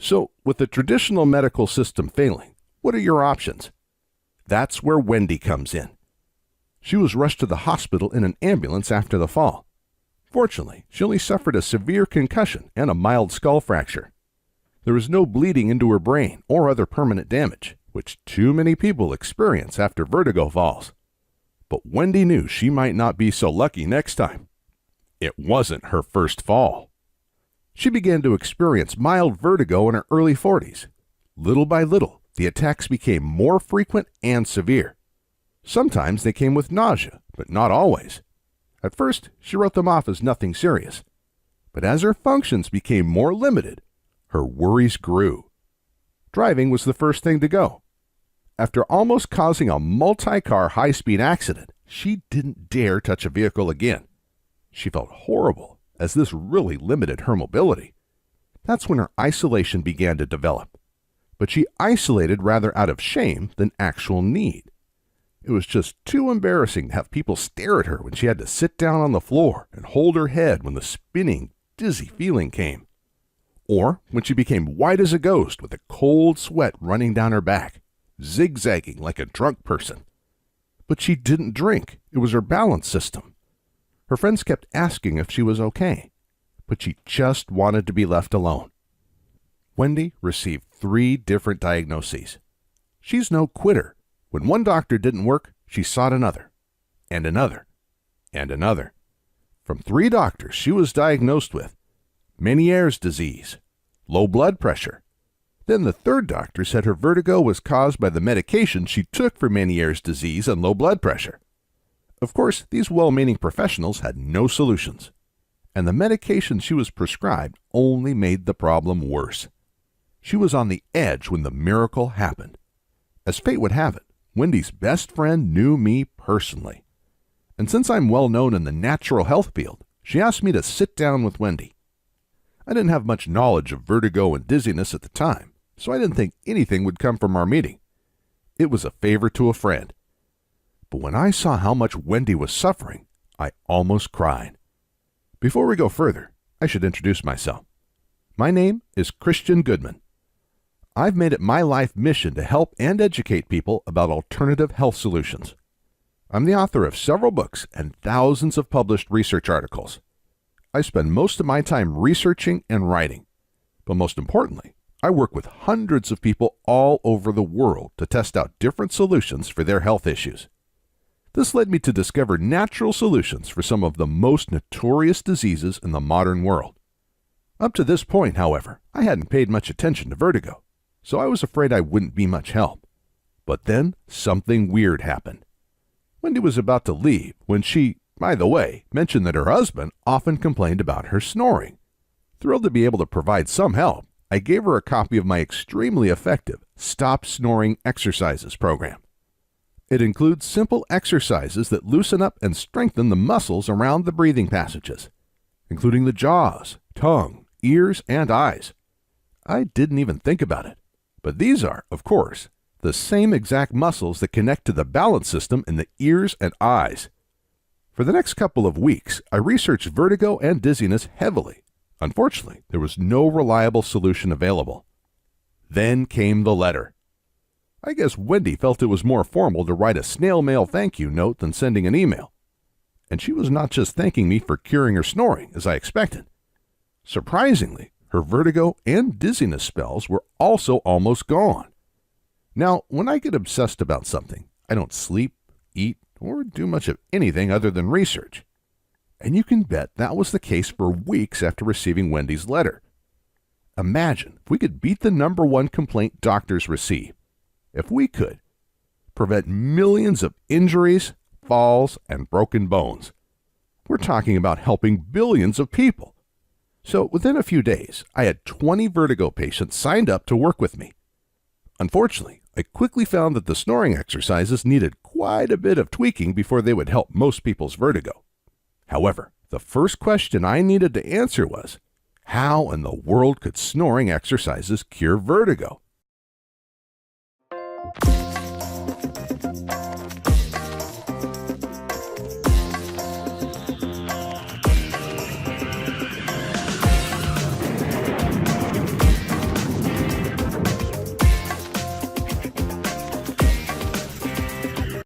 So, with the traditional medical system failing, what are your options? That's where Wendy comes in. She was rushed to the hospital in an ambulance after the fall. Fortunately, she only suffered a severe concussion and a mild skull fracture. There was no bleeding into her brain or other permanent damage, which too many people experience after vertigo falls. But Wendy knew she might not be so lucky next time. It wasn't her first fall. She began to experience mild vertigo in her early 40s. Little by little, the attacks became more frequent and severe. Sometimes they came with nausea, but not always. At first, she wrote them off as nothing serious. But as her functions became more limited, her worries grew. Driving was the first thing to go. After almost causing a multi-car high-speed accident, she didn't dare touch a vehicle again. She felt horrible, as this really limited her mobility. That's when her isolation began to develop. But she isolated rather out of shame than actual need. It was just too embarrassing to have people stare at her when she had to sit down on the floor and hold her head when the spinning, dizzy feeling came. Or when she became white as a ghost with a cold sweat running down her back, zigzagging like a drunk person. But she didn't drink. It was her balance system. Her friends kept asking if she was okay, but she just wanted to be left alone. Wendy received 3 different diagnoses. She's no quitter. When one doctor didn't work, she sought another, and another, and another. From 3 doctors, she was diagnosed with Meniere's disease, low blood pressure. Then the 3rd doctor said her vertigo was caused by the medication she took for Meniere's disease and low blood pressure. Of course, these well-meaning professionals had no solutions, and the medication she was prescribed only made the problem worse. She was on the edge when the miracle happened. As fate would have it, Wendy's best friend knew me personally. And since I'm well known in the natural health field, she asked me to sit down with Wendy. I didn't have much knowledge of vertigo and dizziness at the time, so I didn't think anything would come from our meeting. It was a favor to a friend. But when I saw how much Wendy was suffering, I almost cried. Before we go further, I should introduce myself. My name is Christian Goodman. I've made it my life mission to help and educate people about alternative health solutions. I'm the author of several books and thousands of published research articles. I spend most of my time researching and writing. But most importantly, I work with hundreds of people all over the world to test out different solutions for their health issues. This led me to discover natural solutions for some of the most notorious diseases in the modern world. Up to this point, however, I hadn't paid much attention to vertigo, so I was afraid I wouldn't be much help. But then something weird happened. Wendy was about to leave when she, by the way, mentioned that her husband often complained about her snoring. Thrilled to be able to provide some help, I gave her a copy of my extremely effective Stop Snoring Exercises program. It includes simple exercises that loosen up and strengthen the muscles around the breathing passages, including the jaws, tongue, ears, and eyes. I didn't even think about it, but these are, of course, the same exact muscles that connect to the balance system in the ears and eyes. For the next couple of weeks, I researched vertigo and dizziness heavily. Unfortunately, there was no reliable solution available. Then came the letter. I guess Wendy felt it was more formal to write a snail mail thank you note than sending an email. And she was not just thanking me for curing her snoring, as I expected. Surprisingly, her vertigo and dizziness spells were also almost gone. Now, when I get obsessed about something, I don't sleep, eat, or do much of anything other than research. And you can bet that was the case for weeks after receiving Wendy's letter. Imagine if we could beat the #1 complaint doctors receive. If we could prevent millions of injuries, falls, and broken bones. We're talking about helping billions of people. So within a few days, I had 20 vertigo patients signed up to work with me. Unfortunately, I quickly found that the snoring exercises needed quite a bit of tweaking before they would help most people's vertigo. However, the first question I needed to answer was, how in the world could snoring exercises cure vertigo?